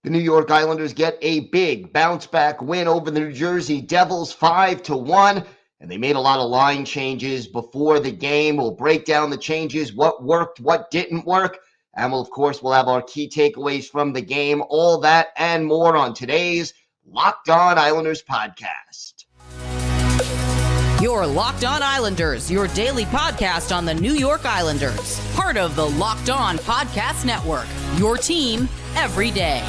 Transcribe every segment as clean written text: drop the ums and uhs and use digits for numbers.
The New York Islanders get a big bounce-back win over the New Jersey Devils 5-1, and they made a lot of line changes before the game. We'll break down the changes, what worked, what didn't work, and we'll have our key takeaways from the game, all that and more on today's Locked On Islanders podcast. Your Locked On Islanders, your daily podcast on the New York Islanders. Part of the Locked On Podcast Network, your team every day.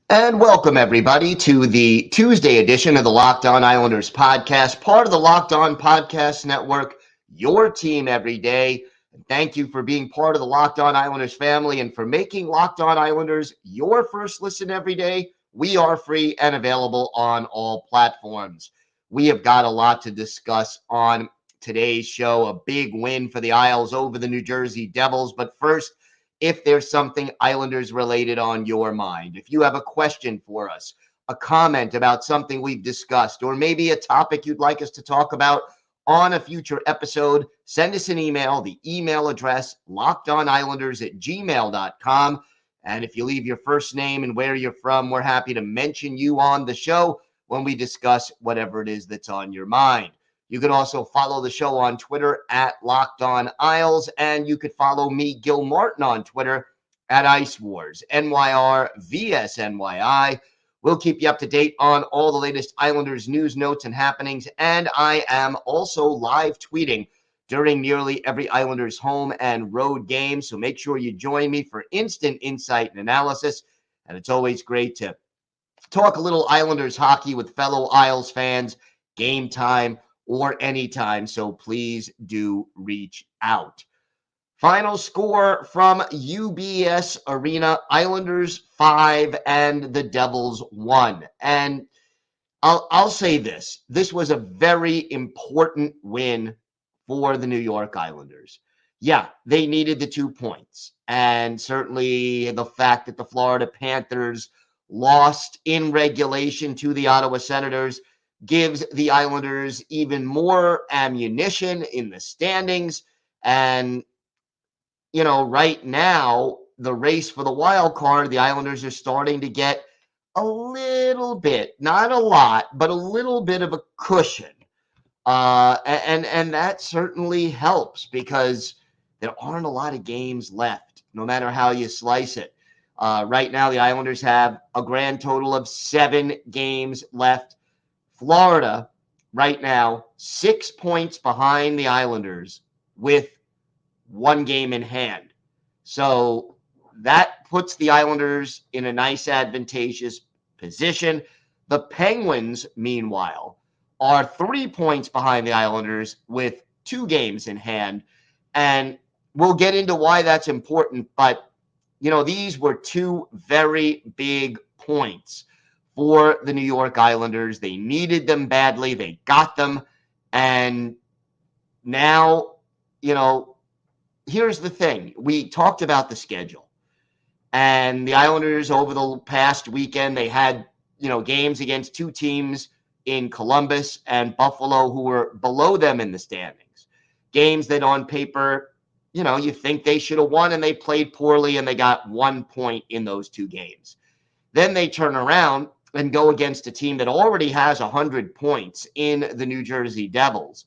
And welcome, everybody, to the Tuesday edition of the Locked On Islanders podcast, part of the Locked On Podcast Network, your team every day. And thank you for being part of the Locked On Islanders family and for making Locked On Islanders your first listen every day. We are free and available on all platforms. We have got a lot to discuss on today's show. A big win for the Isles over the New Jersey Devils. But first, if there's something Islanders related on your mind, if you have a question for us, a comment about something we've discussed, or maybe a topic you'd like us to talk about on a future episode, send us an email. The email address, lockedonislanders@gmail.com. And if you leave your first name and where you're from, we're happy to mention you on the show when we discuss whatever it is that's on your mind. You can also follow the show on Twitter at Locked On Isles, and you could follow me, Gil Martin, on Twitter at Ice Wars, NYR_VSNYI. We'll keep you up to date on all the latest Islanders news, notes, and happenings, and I am also live tweeting during nearly every Islanders home and road game, so make sure you join me for instant insight and analysis, and it's always great to talk a little Islanders hockey with fellow Isles fans, game time, or anytime, so please do reach out. Final score from UBS Arena, Islanders 5 and the Devils 1. And I'll say this. This was a very important win for the New York Islanders. Yeah, they needed the 2 points. And certainly the fact that the Florida Panthers lost in regulation to the Ottawa Senators gives the Islanders even more ammunition in the standings. And, right now, the race for the wild card, the Islanders are starting to get a little bit, not a lot, but a little bit of a cushion. And that certainly helps because there aren't a lot of games left, no matter how you slice it. Right now, the Islanders have a grand total of 7 games left. Florida, right now, 6 points behind the Islanders with 1 game in hand. So that puts the Islanders in a nice advantageous position. The Penguins, meanwhile, are 3 points behind the Islanders with 2 games in hand. And we'll get into why that's important. But, these were 2 very big points for the New York Islanders. They needed them badly. They got them. And now, here's the thing. We talked about the schedule. And the Islanders over the past weekend, they had, games against 2 teams in Columbus and Buffalo who were below them in the standings. Games that on paper, you think they should have won, and they played poorly and they got 1 point in those 2 games. Then they turn around and go against a team that already has 100 points in the New Jersey Devils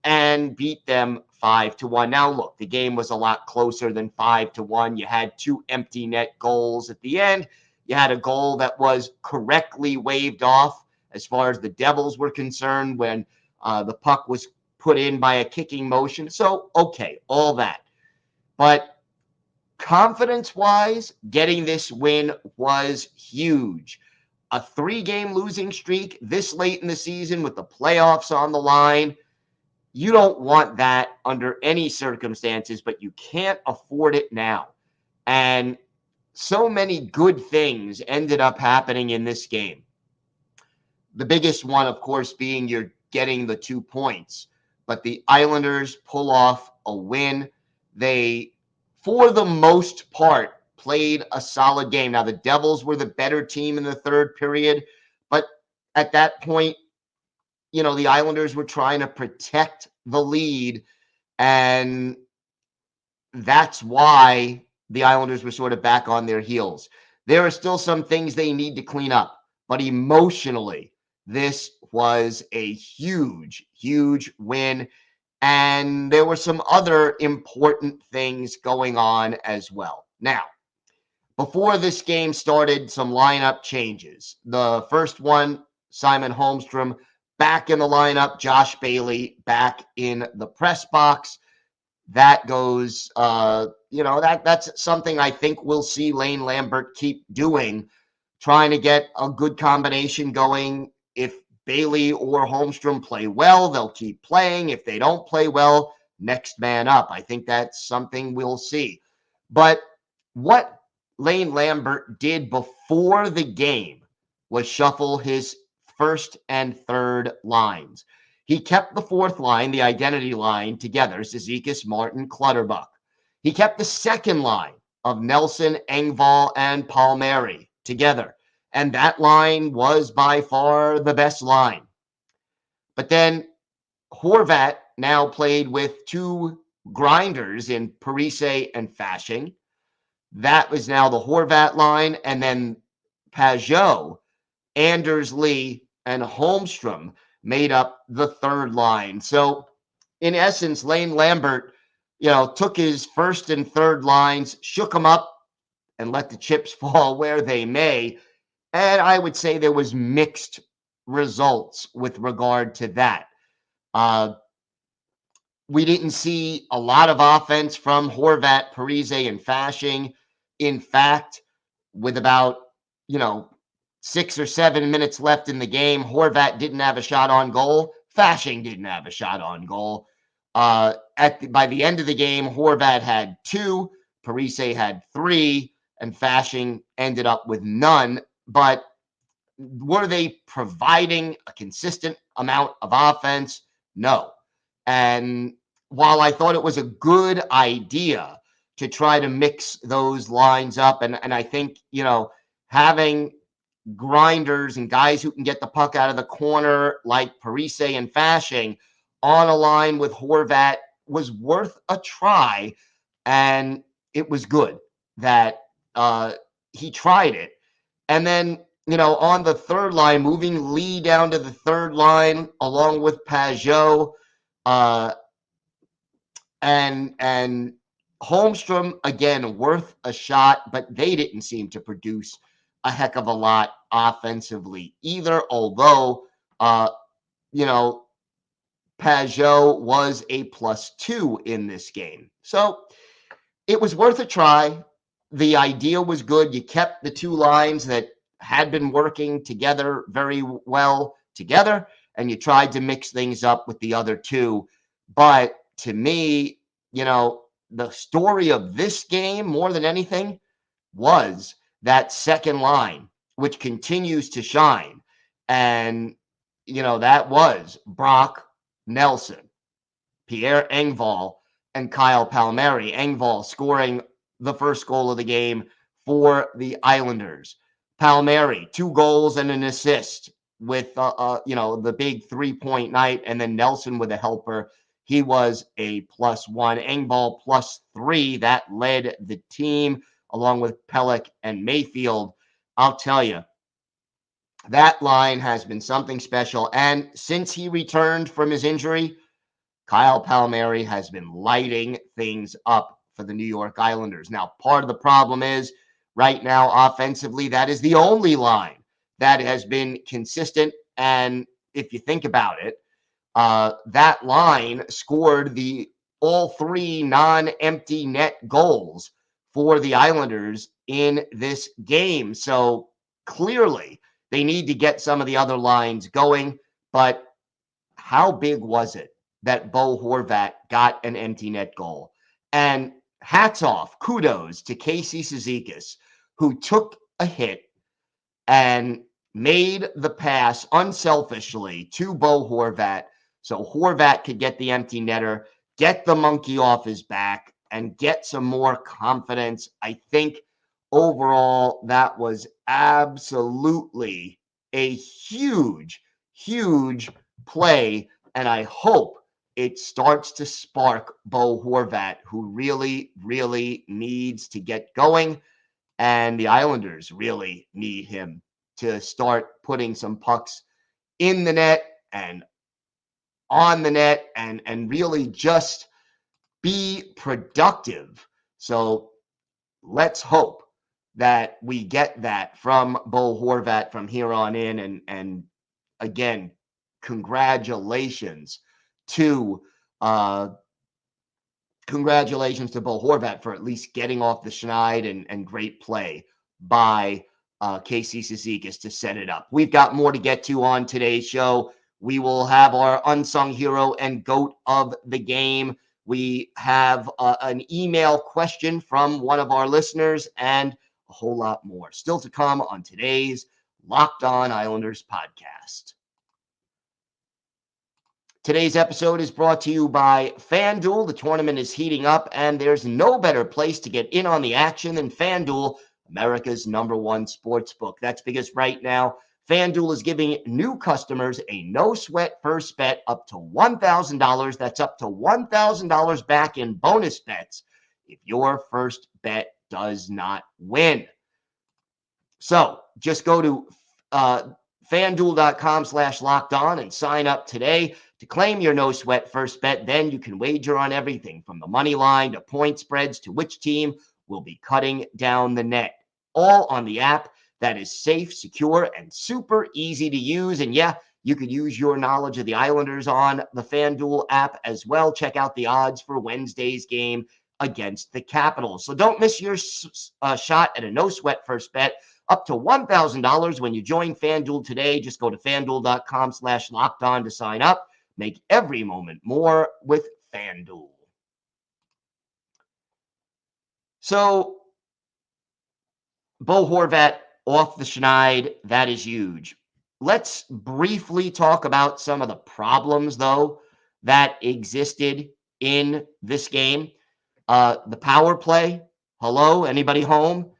and beat them 5-1. Now, look, the game was a lot closer than 5-1. You had 2 empty net goals at the end. You had a goal that was correctly waved off as far as the Devils were concerned when the puck was put in by a kicking motion. So, okay, all that. But confidence-wise, getting this win was huge. A 3-game losing streak this late in the season with the playoffs on the line, you don't want that under any circumstances, but you can't afford it now. And so many good things ended up happening in this game. The biggest one, of course, being you're getting the 2 points. But the Islanders pull off a win. They, for the most part, played a solid game. Now, the Devils were the better team in the third period, but at that point, the Islanders were trying to protect the lead, and that's why the Islanders were sort of back on their heels. There are still some things they need to clean up, but emotionally, this was a huge, huge win. And there were some other important things going on as well. Now, before this game started, some lineup changes. The first one, Simon Holmstrom back in the lineup, Josh Bailey back in the press box. That goes, that's something I think we'll see Lane Lambert keep doing, trying to get a good combination going. If Bailey or Holmstrom play well, they'll keep playing. If they don't play well, next man up. I think that's something we'll see. But what Lane Lambert did before the game was shuffle his first and third lines. He kept the fourth line, the identity line, together, Zizekas, Martin, Clutterbuck. He kept the second line of Nelson, Engvall, and Palmieri together. And that line was by far the best line. But then Horvat now played with two grinders in Parise and Fasching. That was now the Horvat line. And then Pajot, Anders Lee, and Holmstrom made up the third line. So, in essence, Lane Lambert, took his first and third lines, shook them up, and let the chips fall where they may. And I would say there was mixed results with regard to that. We didn't see a lot of offense from Horvat, Parise, and Fasching. In fact, with about, 6 or 7 minutes left in the game, Horvat didn't have a shot on goal. Fasching didn't have a shot on goal. By the end of the game, Horvat had 2, Parise had 3, and Fasching ended up with none. But were they providing a consistent amount of offense? No. And while I thought it was a good idea to try to mix those lines up, and I think, having grinders and guys who can get the puck out of the corner like Parise and Fasching on a line with Horvat was worth a try. And it was good that he tried it. And then, on the third line, moving Lee down to the third line along with Pajot and Holmstrom, again, worth a shot, but they didn't seem to produce a heck of a lot offensively either, although, Pajot was a +2 in this game. So it was worth a try. The idea was good. You kept the two lines that had been working together very well together, and you tried to mix things up with the other two. But to me, the story of this game, more than anything, was that second line, which continues to shine. And, that was Brock, Nelson, Pierre Engvall, and Kyle Palmieri. Engvall scoring the first goal of the game for the Islanders. Palmieri, 2 goals and an assist with, the big 3-point night. And then Nelson with a helper. He was a +1. Engvall +3. That led the team along with Pelech and Mayfield. I'll tell you, that line has been something special. And since he returned from his injury, Kyle Palmieri has been lighting things up for the New York Islanders. Now, part of the problem is right now, offensively, that is the only line that has been consistent. And if you think about it, that line scored all 3 non-empty net goals for the Islanders in this game. So clearly, they need to get some of the other lines going. But how big was it that Bo Horvat got an empty net goal? And hats off, kudos to Casey Zizekas, who took a hit and made the pass unselfishly to Bo Horvat so Horvat could get the empty netter, get the monkey off his back, and get some more confidence. I think overall that was absolutely a huge, huge play, and I hope it starts to spark Bo Horvat, who really, really needs to get going, and the Islanders really need him to start putting some pucks in the net and on the net and really just be productive. So let's hope that we get that from Bo Horvat from here on in. And again, congratulations to uh, congratulations to Bo Horvat for at least getting off the schneid and great play by Casey Cizikas to set it up. We've got more to get to on today's show. We will have our unsung hero and GOAT of the game. We have an email question from one of our listeners and a whole lot more still to come on today's Locked On Islanders podcast. Today's episode is brought to you by FanDuel. The tournament is heating up, and there's no better place to get in on the action than FanDuel, America's #1 sports book. That's because right now, FanDuel is giving new customers a no-sweat first bet up to $1,000. That's up to $1,000 back in bonus bets if your first bet does not win. So just go to FanDuel.com/lockedon and sign up today to claim your no sweat first bet. Then you can wager on everything from the money line to point spreads to which team will be cutting down the net. All on the app that is safe, secure, and super easy to use. And yeah, you could use your knowledge of the Islanders on the FanDuel app as well. Check out the odds for Wednesday's game against the Capitals. So don't miss your shot at a no sweat first bet up to $1,000 when you join FanDuel today. Just go to FanDuel.com/lockedon to sign up. Make every moment more with FanDuel. So, Bo Horvat off the schneid, that is huge. Let's briefly talk about some of the problems, though, that existed in this game. The power play. Hello, anybody home?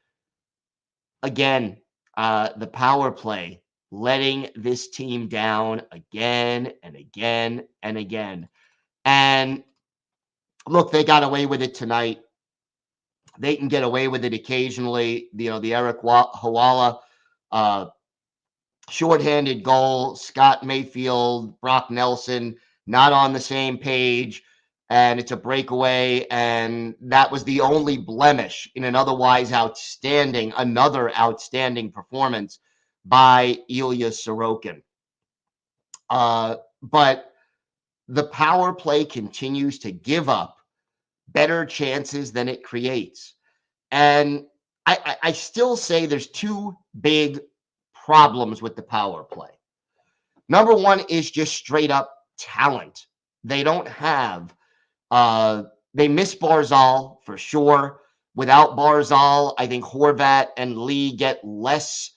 Again, the power play letting this team down again and again and again. And look, they got away with it tonight. They can get away with it occasionally. You know, the Eric Hawala shorthanded goal, Scott Mayfield, Brock Nelson, not on the same page. And it's a breakaway. And that was the only blemish in another outstanding performance by Ilya Sorokin. But the power play continues to give up better chances than it creates. And I still say there's two big problems with the power play. Number one is just straight up talent. They don't have, they miss Barzal for sure. Without Barzal, I think Horvat and Lee get less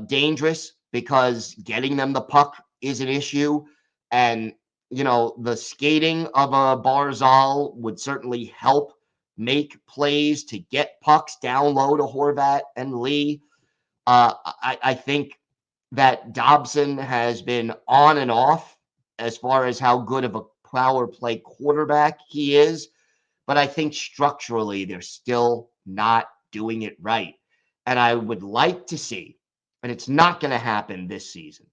dangerous because getting them the puck is an issue. And, you know, the skating of a Barzal would certainly help make plays to get pucks down low to Horvat and Lee. I think that Dobson has been on and off as far as how good of a power play quarterback he is. But I think structurally, they're still not doing it right. And I would like to see, and it's not going to happen this season,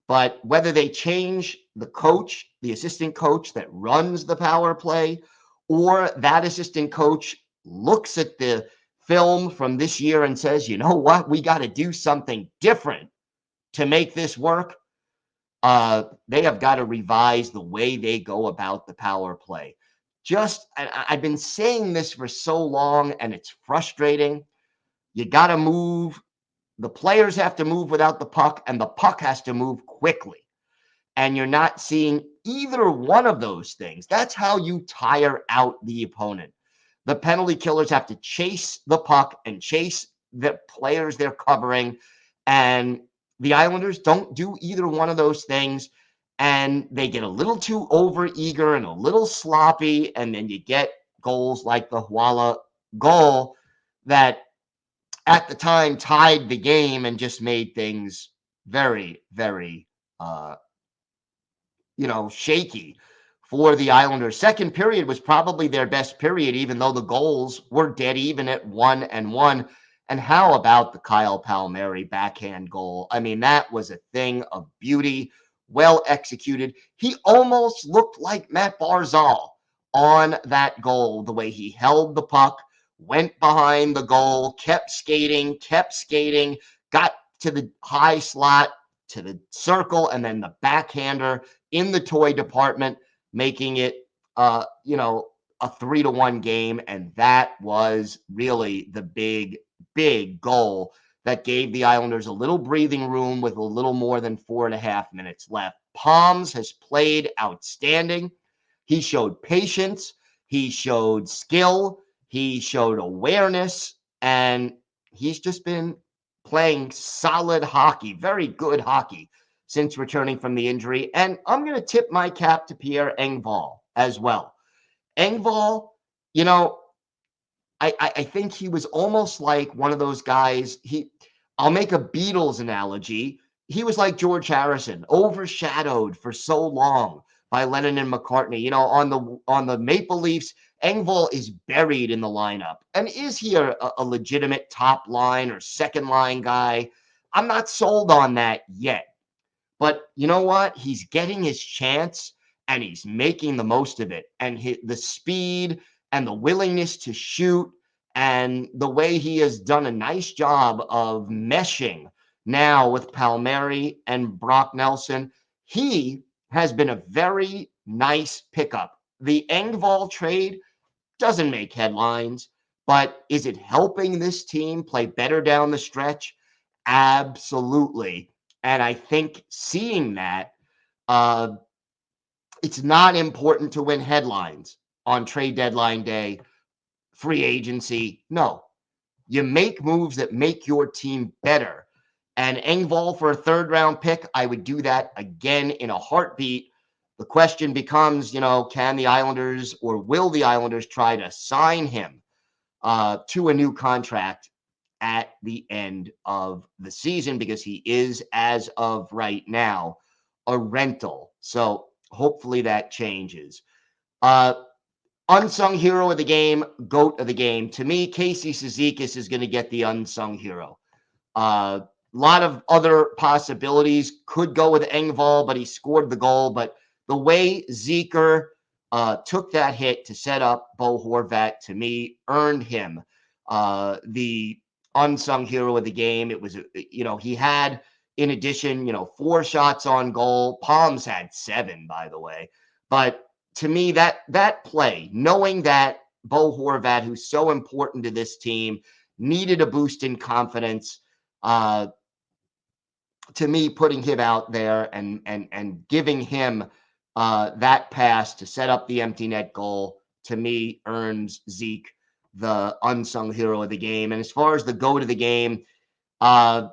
but whether they change the coach, the assistant coach that runs the power play, or that assistant coach looks at the film from this year and says, you know what, we got to do something different to make this work. They have got to revise the way they go about the power play. I've been saying this for so long, and it's frustrating. You got to move. The players have to move without the puck, and the puck has to move quickly. And you're not seeing either one of those things. That's how you tire out the opponent. The penalty killers have to chase the puck and chase the players they're covering. And the Islanders don't do either one of those things. And they get a little too overeager and a little sloppy. And then you get goals like the Hawala goal that at the time tied the game and just made things very, very, shaky for the Islanders. Second period was probably their best period, even though the goals were dead even at 1-1. And how about the Kyle Palmieri backhand goal? I mean, that was a thing of beauty, well executed. He almost looked like Matt Barzal on that goal, the way he held the puck, went behind the goal, kept skating, got to the high slot, to the circle, and then the backhander in the toy department, making it, a 3-1 game. And that was really the big goal that gave the Islanders a little breathing room with a little more than 4.5 minutes left. Palms has played outstanding. He showed patience. He showed skill. He showed awareness. And he's just been playing solid hockey, very good hockey since returning from the injury. And I'm going to tip my cap to Pierre Engvall as well. Engvall, I think he was almost like one of those guys. I'll make a Beatles analogy. He was like George Harrison, overshadowed for so long by Lennon and McCartney. On the Maple Leafs, Engvall is buried in the lineup. And is he a legitimate top line or second line guy? I'm not sold on that yet. But you know what? He's getting his chance and he's making the most of it. And the speed and the willingness to shoot and the way he has done a nice job of meshing now with Palmieri and Brock Nelson, he has been a very nice pickup. The Engvall trade doesn't make headlines, but is it helping this team play better down the stretch? Absolutely. And I think seeing that, it's not important to win headlines on trade deadline day, free agency. No, you make moves that make your team better. And Engvall for a third-round pick, I would do that again in a heartbeat. The question becomes, can the Islanders or will the Islanders try to sign him to a new contract at the end of the season, because he is, as of right now, a rental. So hopefully that changes. Unsung hero of the game, GOAT of the game. To me, Casey Cizikas is going to get the unsung hero. A lot of other possibilities could go with Engvall, but he scored the goal. But the way Zeker took that hit to set up Bo Horvat, to me, earned him the unsung hero of the game. It was, he had, in addition, 4 shots on goal. Palms had 7, by the way. But to me, that play, knowing that Bo Horvat, who's so important to this team, needed a boost in confidence, to me, putting him out there and giving him that pass to set up the empty net goal, to me, earns Zeke the unsung hero of the game. And as far as the GOAT of the game, I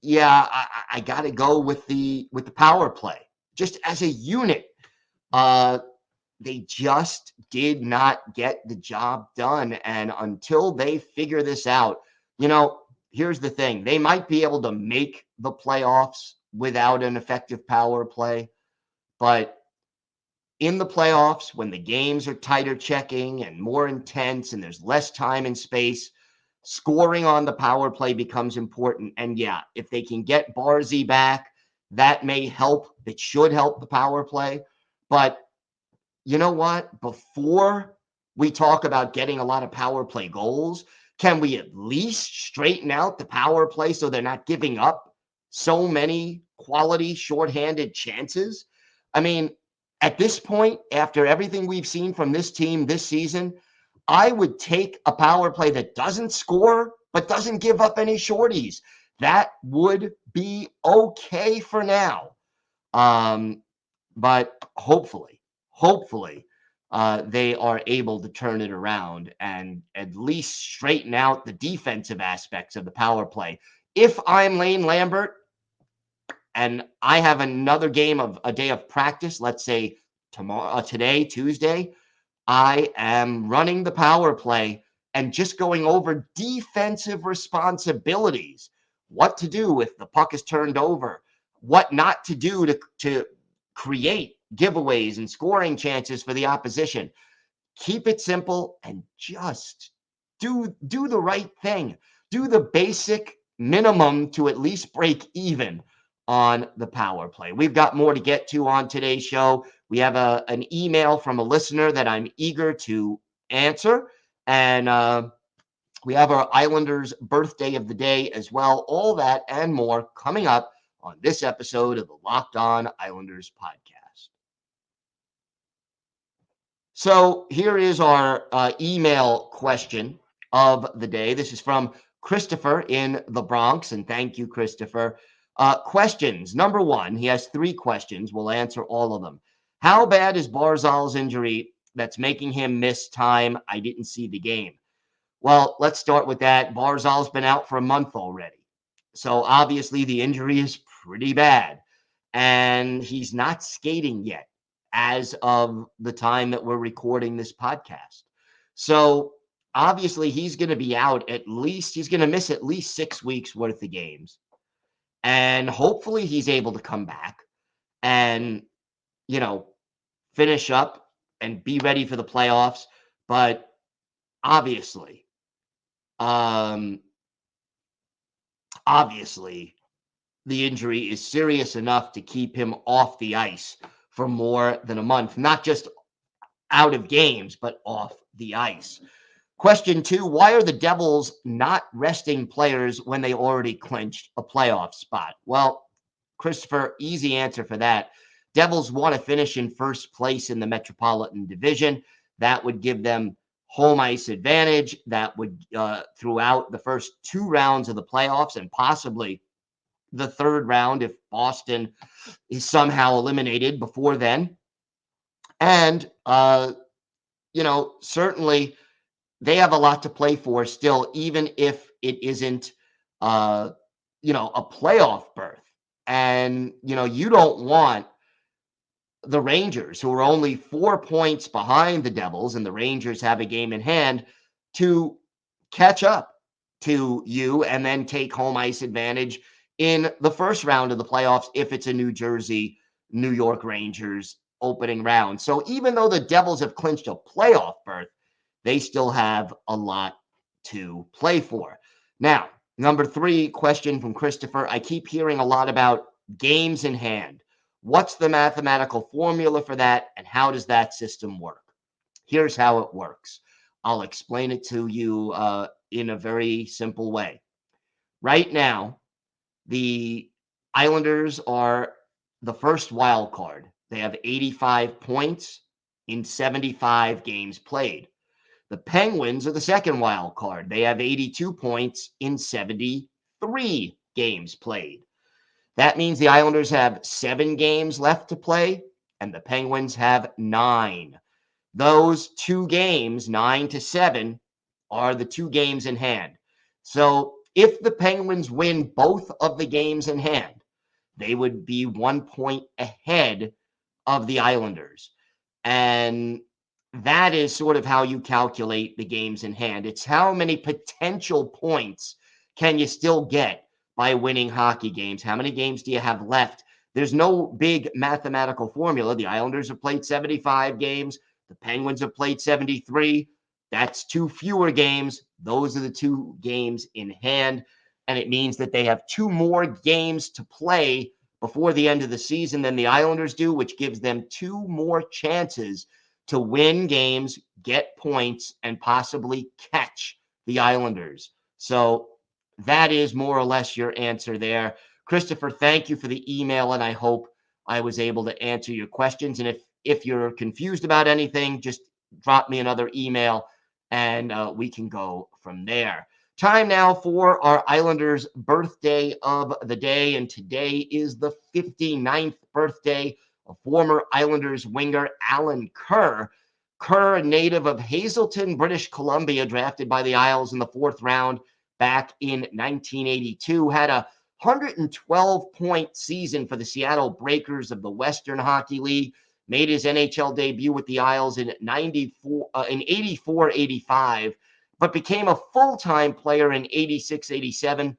got to go with the power play. Just as a unit, they just did not get the job done. And until they figure this out, here's the thing. They might be able to make the playoffs without an effective power play, but in the playoffs, when the games are tighter checking and more intense and there's less time and space, scoring on the power play becomes important. And yeah, if they can get Barzy back, that may help. It should help the power play. But you know what? Before we talk about getting a lot of power play goals, can we at least straighten out the power play so they're not giving up so many quality shorthanded chances? I mean, at this point, after everything we've seen from this team this season, I would take a power play that doesn't score but doesn't give up any shorties. That would be okay for now. But hopefully, they are able to turn it around and at least straighten out the defensive aspects of the power play. If I'm Lane Lambert and I have another game of a day of practice, let's say today, Tuesday, I am running the power play and just going over defensive responsibilities what to do if the puck is turned over, what not to do to create giveaways and scoring chances for the opposition. Keep it simple and just do the right thing. Do the basic minimum to at least break even on the power play. We've got more to get to on today's show. We have an email from a listener that I'm eager to answer. And we have our Islanders birthday of the day as well. All that and more coming up on this episode of the Locked On Islanders podcast. So here is our email question of the day. This is from Christopher in the Bronx, and thank you, Christopher. Questions. Number one, he has 3 questions. We'll answer all of them. How bad is Barzal's injury that's making him miss time? I didn't see the game. Well, let's start with that. Barzal's been out for a month already. So obviously the injury is pretty bad, and he's not skating yet as of the time that we're recording this podcast. So obviously he's going to be out he's going to miss at least 6 weeks worth of games. And hopefully he's able to come back and, finish up and be ready for the playoffs. But obviously, the injury is serious enough to keep him off the ice for more than a month, not just out of games, but off the ice. Question 2, why are the Devils not resting players when they already clinched a playoff spot? Well, Christopher, easy answer for that. Devils want to finish in first place in the Metropolitan Division. That would give them home ice advantage. That would, throughout the first 2 rounds of the playoffs and possibly the 3rd round if Boston is somehow eliminated before then. And, certainly they have a lot to play for still, even if it isn't, a playoff berth. And, you don't want the Rangers, who are only 4 points behind the Devils, and the Rangers have a game in hand, to catch up to you and then take home ice advantage in the first round of the playoffs if it's a New York Rangers opening round. So even though the Devils have clinched a playoff berth, they still have a lot to play for. Now, number 3 question from Christopher. I keep hearing a lot about games in hand. What's the mathematical formula for that, and how does that system work? Here's how it works. I'll explain it to you in a very simple way. Right now, the Islanders are the first wild card. They have 85 points in 75 games played. The Penguins are the second wild card. They have 82 points in 73 games played. That means the Islanders have 7 games left to play, and the Penguins have 9. Those 2 games, 9-7, are the 2 games in hand. So if the Penguins win both of the games in hand, they would be 1 point ahead of the Islanders. And that is sort of how you calculate the games in hand. It's how many potential points can you still get by winning hockey games? How many games do you have left? There's no big mathematical formula. The Islanders have played 75 games. The Penguins have played 73. That's 2 fewer games. Those are the 2 games in hand. And it means that they have 2 more games to play before the end of the season than the Islanders do, which gives them 2 more chances to win games, get points, and possibly catch the Islanders. So that is more or less your answer there. Christopher, thank you for the email, and I hope I was able to answer your questions. And if you're confused about anything, just drop me another email, and we can go from there. Time now for our Islanders birthday of the day, and today is the 59th birthday of former Islanders winger Alan Kerr. Kerr, a native of Hazelton, British Columbia, drafted by the Isles in the 4th round back in 1982, had a 112-point season for the Seattle Breakers of the Western Hockey League, made his NHL debut with the Isles in 84-85, but became a full-time player in 86-87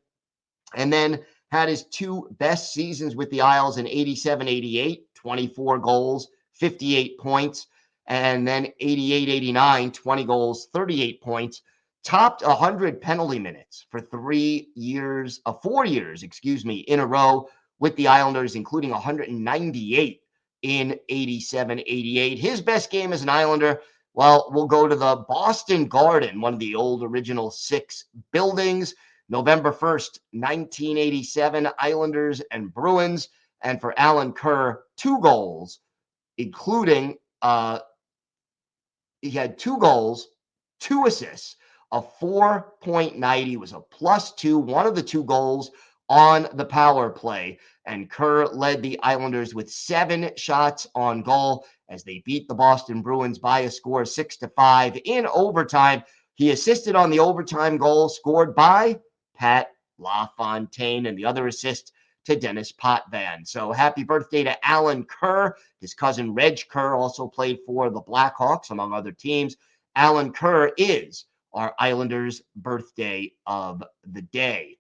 and then had his two best seasons with the Isles in 87-88, 24 goals, 58 points, and then 88-89, 20 goals, 38 points. Topped 100 penalty minutes for 4 years, in a row with the Islanders, including 198 in 87-88. His best game as an Islander, well, we'll go to the Boston Garden, one of the old original 6 buildings. November 1st, 1987, Islanders and Bruins. And for Alan Kerr, 2 goals, including he had 2 goals, 2 assists, a 4.90. He was a +2, one of the 2 goals on the power play. And Kerr led the Islanders with 7 shots on goal as they beat the Boston Bruins by a score 6-5 in overtime. He assisted on the overtime goal scored by Pat LaFontaine, and the other assist to Dennis Potvin. So happy birthday to Alan Kerr. His cousin Reg Kerr also played for the Blackhawks, among other teams. Alan Kerr is our Islanders' birthday of the day.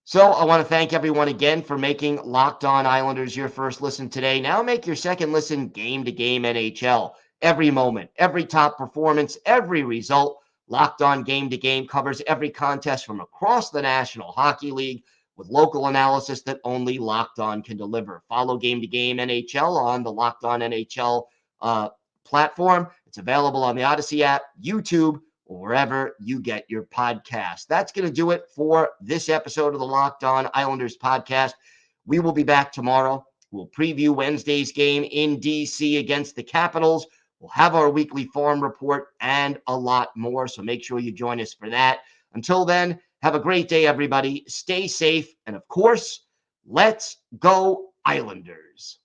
So I want to thank everyone again for making Locked On Islanders your first listen today. Now make your second listen Game to Game NHL. Every moment, every top performance, every result. Locked On Game to Game covers every contest from across the National Hockey League with local analysis that only Locked On can deliver. Follow Game to Game NHL on the Locked On NHL platform. It's available on the Odyssey app, YouTube, or wherever you get your podcast. That's going to do it for this episode of the Locked On Islanders podcast. We will be back tomorrow. We'll preview Wednesday's game in D.C. against the Capitals. We'll have our weekly farm report and a lot more, so make sure you join us for that. Until then, have a great day, everybody. Stay safe, and of course, let's go Islanders.